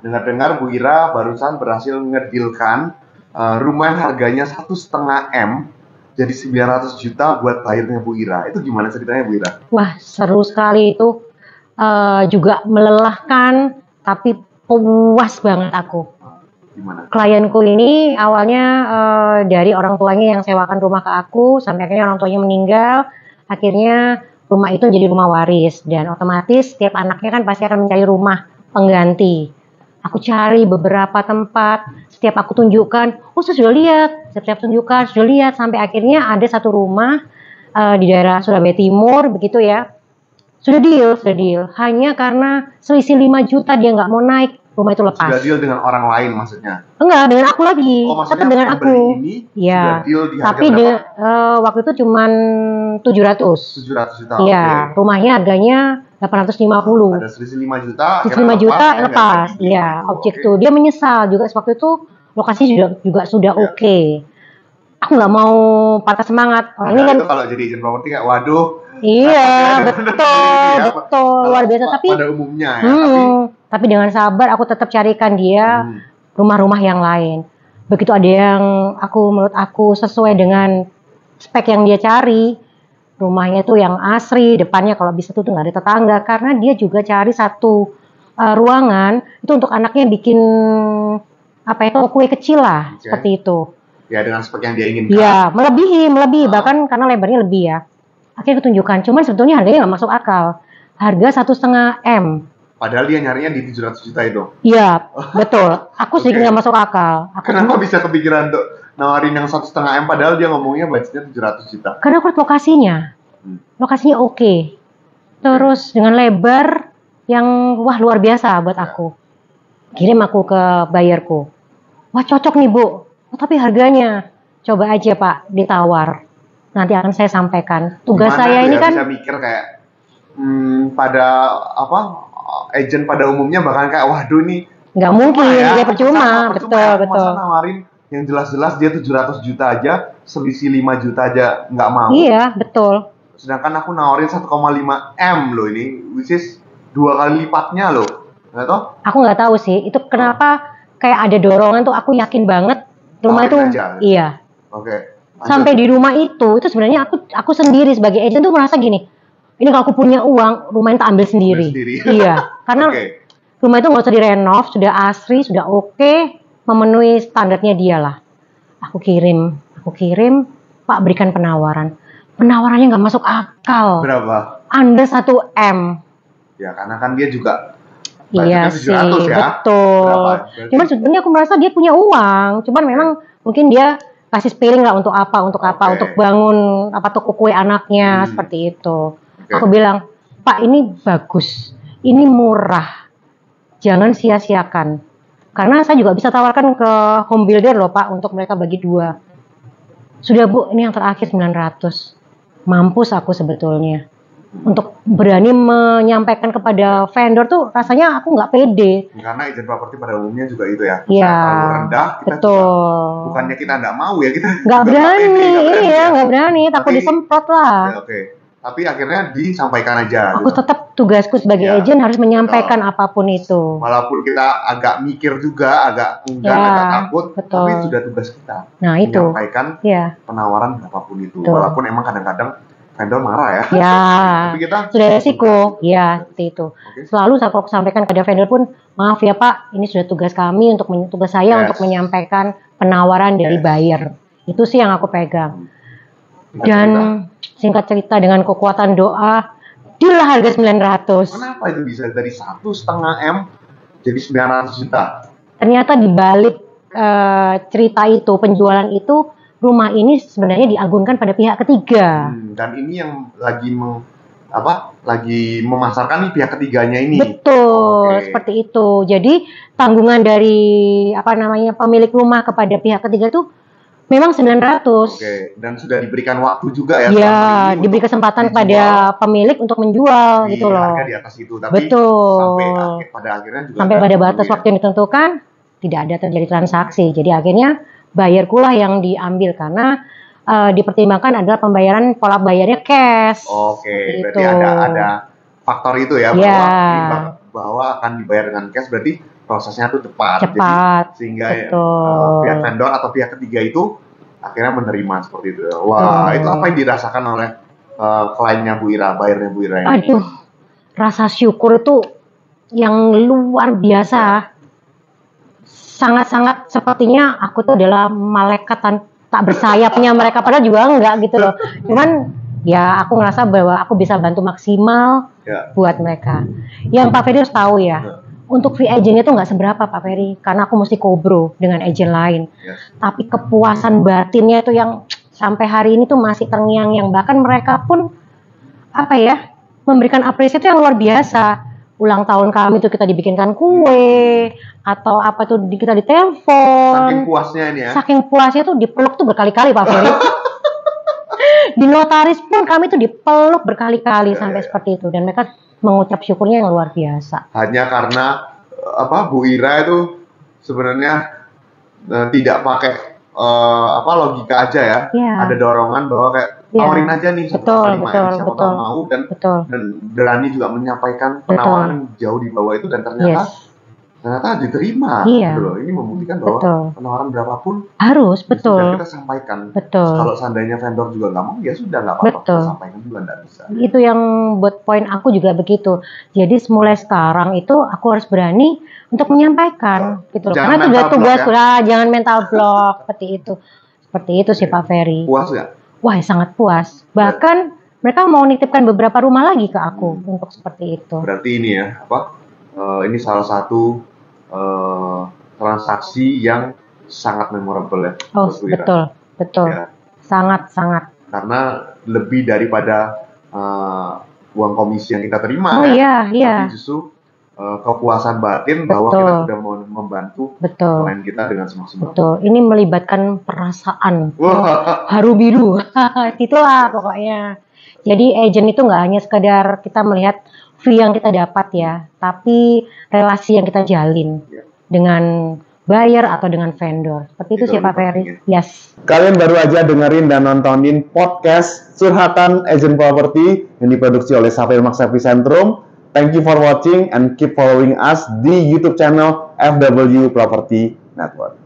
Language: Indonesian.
Dengar-dengar Bu Ira barusan berhasil ngedilkan rumah yang harganya 1,5 M jadi 900 juta buat bayarnya Bu Ira. Itu gimana ceritanya Bu Ira? Wah, seru sekali itu. Juga melelahkan, tapi puas banget aku. Gimana? Klienku ini awalnya dari orang tuanya yang sewakan rumah ke aku, sampai akhirnya orang tuanya meninggal. Akhirnya rumah itu jadi rumah waris, dan otomatis setiap anaknya kan pasti akan mencari rumah pengganti. Aku cari beberapa tempat, setiap aku tunjukkan, oh saya sudah lihat, setiap tunjukkan sudah lihat, sampai akhirnya ada satu rumah di daerah Surabaya Timur, begitu ya. Sudah deal. Hanya karena selisih 5 juta dia nggak mau naik, rumah itu lepas. Sudah deal dengan orang lain maksudnya? Enggak, dengan aku lagi. Oh, maksudnya tetap dengan aku. Ini ya. Sudah deal di harga tapi waktu itu cuman 700. 700 juta. Iya, okay. Rumahnya harganya 850. Ada selisih 5 juta. Selisih 5 juta lepas. Iya, objek itu. Dia menyesal juga waktu itu, lokasinya juga sudah oke. Aku nggak mau patah semangat. Ini kan kalau jadi agent properti kayak waduh. Iya, betul, luar biasa. Tapi pada umumnya ya. Tapi dengan sabar aku tetap carikan dia rumah-rumah yang lain. Begitu ada yang menurut aku sesuai dengan spek yang dia cari, rumahnya tuh yang asri, depannya kalau bisa tuh nggak ada tetangga, karena dia juga cari satu ruangan itu untuk anaknya bikin kue kecil lah, seperti itu. Ya, dengan spek yang dia inginkan. Ya, melebihi, bahkan karena lebarnya lebih ya. Akhirnya ketunjukan, cuman sebetulnya harganya nggak masuk akal. Harga 1,5 M. Padahal dia nyarinya di 700 juta itu. Iya, betul. Aku sedikit nggak masuk akal. Kenapa bisa kepikiran untuk nawarin yang 1,5 M padahal dia ngomongnya budgetnya 700 juta? Karena aku lihat lokasinya. Lokasinya oke. Terus dengan lebar yang luar biasa buat aku. Kirim aku ke bayarku. Wah, cocok nih Bu. Oh, tapi harganya coba aja Pak ditawar. Nanti akan saya sampaikan. Tugas saya ini kan bisa mikir kayak pada agent pada umumnya bahkan kayak waduh ini nggak mungkin ya, dia percuma. Betul. Masa nawarin yang jelas-jelas dia 700 juta aja, selisih 5 juta aja nggak mau. Iya, betul. Sedangkan aku nawarin 1,5 M loh ini, which is 2 kali lipatnya loh. Nggak tahu? Aku nggak tahu sih, itu kenapa kayak ada dorongan tuh, aku yakin banget rumah itu aja. Iya. Oke. Sampai di rumah itu sebenarnya aku sendiri sebagai agent tuh merasa gini, ini kalau aku punya uang, rumah itu ambil sendiri. Iya, karena rumah itu nggak usah direnov, sudah asri, sudah oke, memenuhi standarnya dia lah. Aku kirim, Pak berikan penawaran. Penawarannya nggak masuk akal. Berapa? Under 1 M. Ya karena kan dia juga iya sih, ya? Betul. Cuman sebenarnya aku merasa dia punya uang, cuman memang mungkin dia kasih spilling lah untuk bangun toko kue anaknya, seperti itu. Aku bilang, Pak ini bagus, ini murah, jangan sia-siakan. Karena saya juga bisa tawarkan ke home builder loh Pak, untuk mereka bagi 2. Sudah Bu, ini yang terakhir 900. Mampus aku sebetulnya. Untuk berani menyampaikan kepada vendor tuh rasanya aku nggak pede. Karena agent properti pada umumnya juga itu ya. Iya. Kalau rendah kita betul. Juga, bukannya kita nggak mau ya, kita nggak berani. Iya, nggak berani. Takut disemprot lah. Ya, oke. Tapi akhirnya disampaikan aja. Aku tetap tugasku sebagai agent harus menyampaikan apapun itu. Walaupun kita agak mikir juga, agak enggan, agak takut, tapi sudah tugas kita. Nah itu. Menyampaikan penawaran berapapun itu. Walaupun emang kadang-kadang vendor marah ya. Ya, tapi kita sudah resiko. Ya, seperti itu. Selalu saya sampaikan kepada vendor pun, maaf ya Pak, ini sudah tugas kami tugas saya untuk menyampaikan penawaran dari buyer. Itu sih yang aku pegang. Dan singkat cerita dengan kekuatan doa, deal harga 900. Kenapa itu bisa dari 1,5 M jadi 900 juta? Ternyata di balik cerita itu, penjualan itu, rumah ini sebenarnya diagunkan pada pihak ketiga. Dan ini yang lagi memasarkan nih pihak ketiganya ini. Betul, seperti itu. Jadi tanggungan dari pemilik rumah kepada pihak ketiga itu memang 900. Dan sudah diberikan waktu juga ya. Iya, diberi kesempatan pada pemilik untuk menjual gitu loh. Harga di atas itu, tapi sampai pada akhirnya juga pada batas waktu yang ditentukan tidak ada terjadi transaksi. Jadi akhirnya bayarku lah yang diambil karena dipertimbangkan adalah pembayaran pola bayarnya cash. Berarti ada faktor itu ya, bahwa akan dibayar dengan cash, berarti prosesnya tuh cepat. Cepat. Jadi, sehingga pihak vendor atau pihak ketiga itu akhirnya menerima seperti itu. Wah, itu apa yang dirasakan oleh kliennya Bu Ira, bayarnya Bu Ira ini? Aduh, rasa syukur itu yang luar biasa. Sangat-sangat sepertinya aku tuh adalah malaikat tak bersayapnya mereka, padahal juga enggak gitu loh. Cuman ya aku ngerasa bahwa aku bisa bantu maksimal buat mereka. Yang Pak Ferry harus tahu ya, untuk free agent itu nggak seberapa Pak Ferry, karena aku mesti kobro dengan agent lain. Tapi kepuasan batinnya itu yang sampai hari ini tuh masih terngiang-ngiang. Bahkan mereka pun memberikan apresiasi yang luar biasa. Ulang tahun kami tuh kita dibikinkan kue atau apa tuh kita ditelepon. Saking puasnya ini ya. Saking puasnya tuh dipeluk tuh berkali-kali Pak Ferry. Di notaris pun kami tuh dipeluk berkali-kali sampai seperti itu, dan mereka mengucap syukurnya yang luar biasa. Hanya karena Bu Ira itu sebenarnya tidak pakai logika aja ya. Ada dorongan bahwa kayak tawarin aja nih betul, siapa tahu mau dan berani juga menyampaikan penawaran jauh di bawah itu, dan ternyata diterima gitu loh. Ini membuktikan bahwa penawaran berapapun harus kita sampaikan. Kalau seandainya vendor juga nggak mau, ya sudah nggak apa-apa, kita sampaikan juga nggak bisa. Itu yang buat poin aku juga begitu. Jadi mulai sekarang itu aku harus berani untuk menyampaikan gitu loh. Karena tugas jangan mental block seperti itu sih Pak Ferry. Puas nggak? Wah, sangat puas. Bahkan mereka mau nitipkan beberapa rumah lagi ke aku untuk seperti itu. Berarti ini ya ini salah satu transaksi yang sangat memorable ya. Oh, betul. Ya. Sangat. Karena lebih daripada uang komisi yang kita terima tapi justru kepuasan batin bahwa kita sudah membantu klien kita dengan semaksimal. Betul. Ini melibatkan perasaan. Haru biru. Itulah pokoknya. Jadi agent itu nggak hanya sekedar kita melihat fee yang kita dapat ya, tapi relasi yang kita jalin dengan buyer atau dengan vendor. Seperti itu sih Pak Ferry. Yes. Kalian baru aja dengerin dan nontonin podcast Curhatan Agent Property yang diproduksi oleh Safir Max Epicentrum. Thank you for watching and keep following us di YouTube channel FW Property Network.